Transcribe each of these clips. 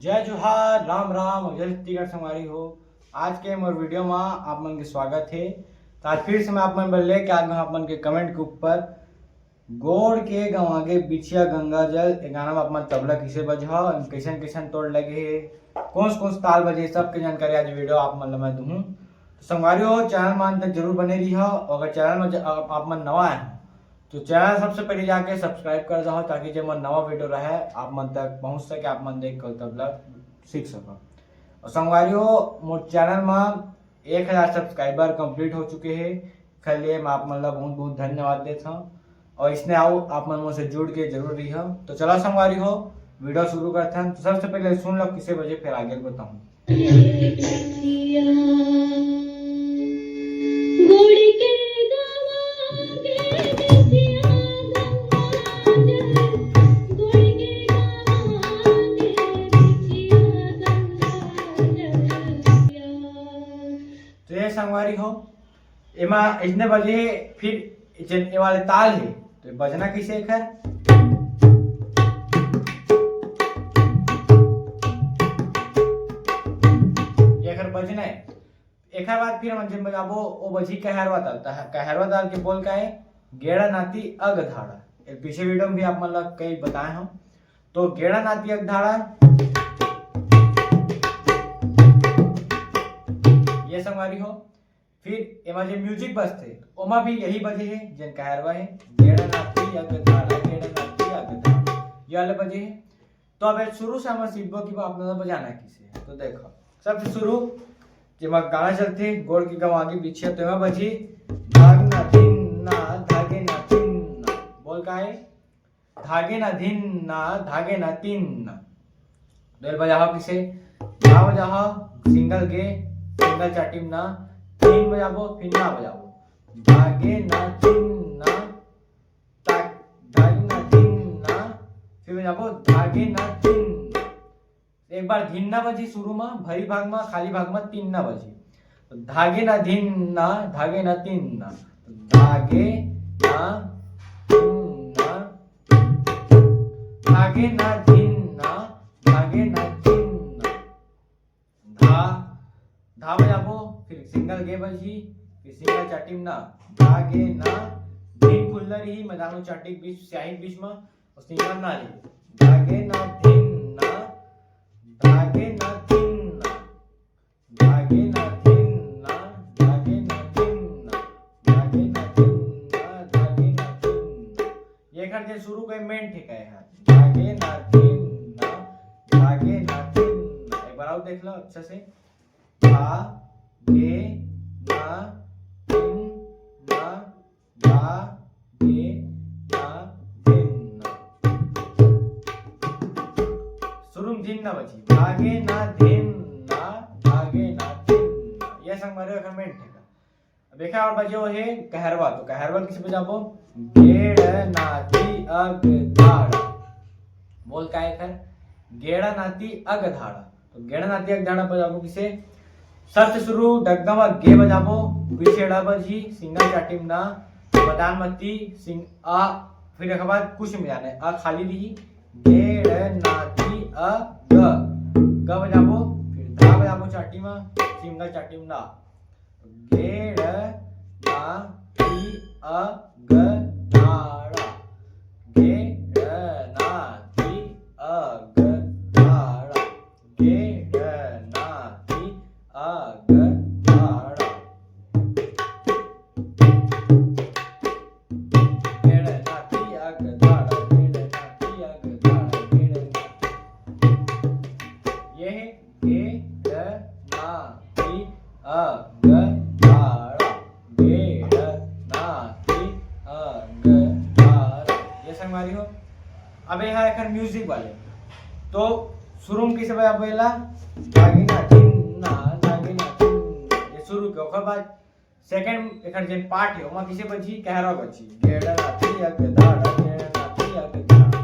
जय जोहार राम राम जय छत्तीसगढ़ संगवारी हो। आज के मोर वीडियो में आप मन के स्वागत है। तो आज फिर से मैं आप मन बोले कि आज आप मन के कमेंट के ऊपर गोड़ के गंवागे बिछिया गंगा जल ए गाना में आप मन तबला किसे बजा कैसन कैसन तोड़ लगे है कौन कौन ताल बजे सब के जानकारी आज वीडियो आप मन मैं दूँ। तो संगवारी हो चैनल में अंत तक जरूर बने रही हो। अगर चैनल में आप मन नवा है तो चैनल सबसे पहले जाके सब्सक्राइब कर दो ताकि जब मन नवा वीडियो रहे आप मन तक पहुंच सके, आप मन देख कर तबला सीख सको। और संगवारियों मोर चैनल में 1000 सब्सक्राइबर कंप्लीट हो चुके हैं। इसलिए मैं आप मन बहुत बहुत धन्यवाद देता हूँ और इसने आओ आप मन मुझसे जुड़ के जरूर रही हो। तो चलो संगवारी हो वीडियो शुरू करते हैं। तो सबसे पहले सुन लो किसे बजे फिर आगे बताऊँ। संगवारी हो एमा इतने बजे फिर ये वाले ताल है तो बजना कैसे एक है बजना है एक बाद फिर मंजिल बजाबो ओ बजी कहरवा ताल। कहरवा ताल के बोल का है गेड़ा नाती अग धाड़ा। पीछे वीडियो में भी आप मतलब कई बताए हम। तो गेड़ा नाती अग धाड़ा ये संगवारी हो। फिर एमा जो म्यूजिक बजते ओमा भी यही बजे है जन कहरवा है गेड़ा नाती अग धाड़ा गेड़ा नाती अग धाड़ा ये वाले बजे है। तो अब शुरू से हमारे सीखबो कि आप लोग बजाना किसे। तो देखो सबसे शुरू जब गाना चलते गोड़ की गम आगे पीछे तो एमा बजी धाग ना धिन ना धागे ना तीन ना। बोल का है धागे ना धिन ना धागे ना तीन ना। दो बजाओ किसे गा बजाओ सिंगल गे सिंगल चाटिम ना तीन बजाबो फिर ना बजाबो धागे ना तीन ना धागे ना तीन ना फिर बजाबो धागे ना तीन ना। एक बार धिन ना बजी शुरू में भरी भाग में खाली भाग में तीन ना बजी तो धागे ना धिन ना धागे ना तीन ना धागे ना तीन ना धागे ना धिन ना धागे ना तीन ना धा बजाबो फिर सिंगल गे बजी फिर सिंगल चाटिम ना धागे ना धिन खुल्ला रही मैदानो चाटिक बीच स्याही बीच में और सिंगल ना रही धागे ना धिन ना धागे ना तीन ना धागे ना तीन ना धागे ना तीन ना धागे ना तीन ना धागे ना तीन ना। ये करके शुरू के मेन ठेका है धागे ना तीन ना धागे ना तीन ना। एक बार आओ देख लो अच्छा से धागे ना तीन ना धागे ना तीन ना। शुरू में धिन ना बची धागे ना धिन ना धागे ना तीन ना। ये संग मारे कमेंट है। अब देखा और बजे है कहरवा। तो कहरवा किसे बजाबो गेड़ा नाती अग धाड़ा। बोल का है कर गेड़ा नाती अग धाड़ा। तो गेड़ा नाती अग धाड़ा बजाबो किसे सबसे शुरू डग्गा गे बजाबो पीछेड़ा बजी सिंगल चाटिम ना प्रधानमंत्री सिंह आ फिर एक बाद कुछ में जाने आ खाली रही गेड़ नाती अ ग बजाबो फिर धा बजाबो चाटी में सिंगल चाटिम ना गेड़ नाती अ ग धाड़ा गेड़ नाती अ ग धाड़ा गेड़ नाती अग धाड़ा गेड़ नाती अग धाड़ा गेड़ नाती अग धाड़ा गेड़ ये है गेड़ नाती अग धाड़ा गेड़ नाती अग धाड़ा। ये संगवारी हो। अब यहाँ एक म्यूजिक वाले तो शुरू में किसे बजा बोला धागे ना तीन ना धागे ना तीन ना। ये शुरू के ओकर बाद सेकंड एकर जे पार्ट है ओमा किसे बजी कहरवा बजी गेड़ा नाती अग धाड़ा गेड़ा नाती अग धाड़ा।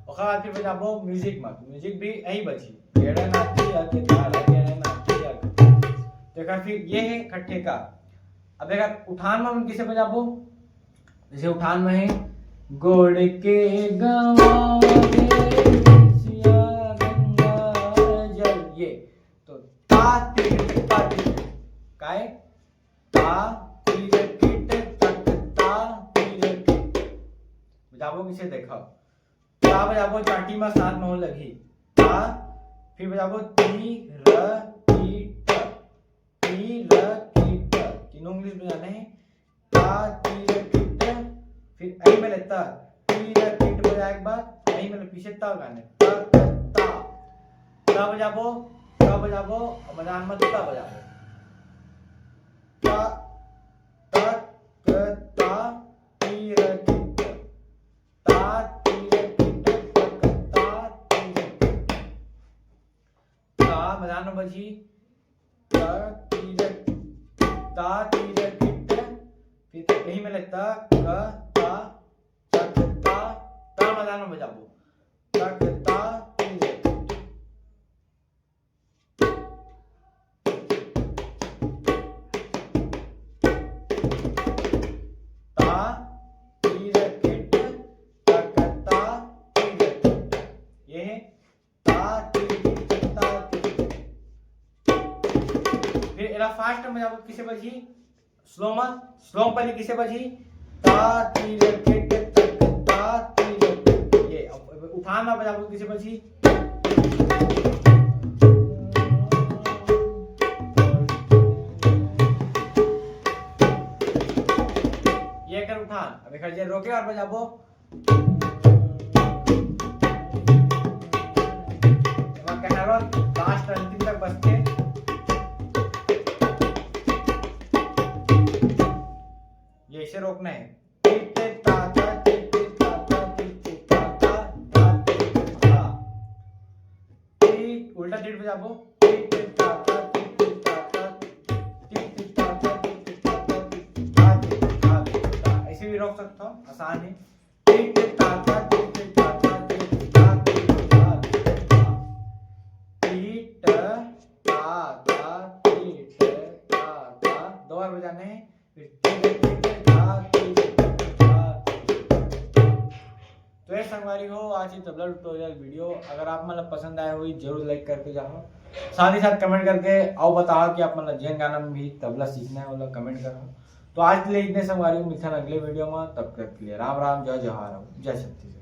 ओकर बाद फिर बजाबो म्यूजिक में म्यूजिक भी यही बजी गेड़ा नाती अग धाड़ा गेड़ा नाती अग। तो एकर फिर ये है इकट्ठे का। अब एकर उठान में किसे बजाबो जैसे उठान में है गोड़ के गंवागे बिछिया गंगा ये तो ता तीर ता तीर काय ता तीर किट तक ता तीर किट बजाबो किसे देखा ता बजाबो चाटी में साथ में हो लगी ता फिर बजाबो ती र की ट ती र की ट तीनों इंग्लिश बजाने हैं ता ती र की ट फिर आई में लेता ती र की ट बजाए के बाद आई में पीछे ता गाने ता ता ता बजाबो और बजान में ता बजाबो ता ता क ता ती र की ट ता ती र की ट ता ती र की ट ता बजान में बजी ता ती र की ट फिर यही में लेता क ता तक ता बजान में बजाबो तक ता ती र फास्ट में आपको किसे बजी स्लो पहले किसे बजी ता ती र किट तक ता ती र किट ये उठान में बजाबो किसे बजी ये कर उठान अब एक जे रोके और बजाबो अब कहरो लास्ट अंतिम तक बजते ये इसे रोकना है टिटे ताता टिटे ताता टिटे ताता ताते ता टिट उल्टा टिट बजाबो टिटे ताता टिटे ताता टिटे ताता टिटे ताता टिटे ताते ता ऐसे भी रोक सकता हूं आसान है टिटे ताता टिटे ताता टिटे ताते ता टिट ताता टिटे ताता दो बार बजाने हैं तो ये संगवारी हो आज ये तबला ट्यूटोरियल वीडियो अगर आप मतलब पसंद आया हुई जरूर लाइक करके जाओ साथ ही साथ कमेंट करके आओ बताओ कि आप मतलब जैन गाना में भी तबला सीखना है मतलब कमेंट करो। तो आज के लिए इतने संगवारी मिलते हैं अगले वीडियो में, तब तक के लिए राम राम जय जवाहर जय छत्तीसगढ़।